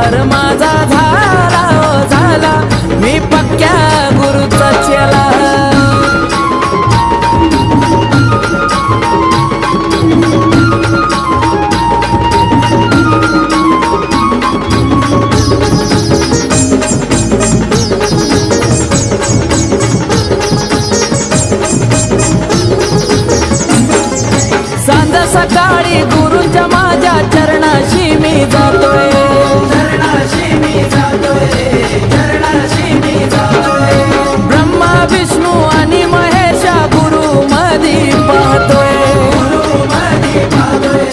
संसार माझा झाला ओ झाला, मी पक्क्या गुरुचा चेला. सांज सकाळी गुरूंच्या माझ्या चरणाशी मी जातोय.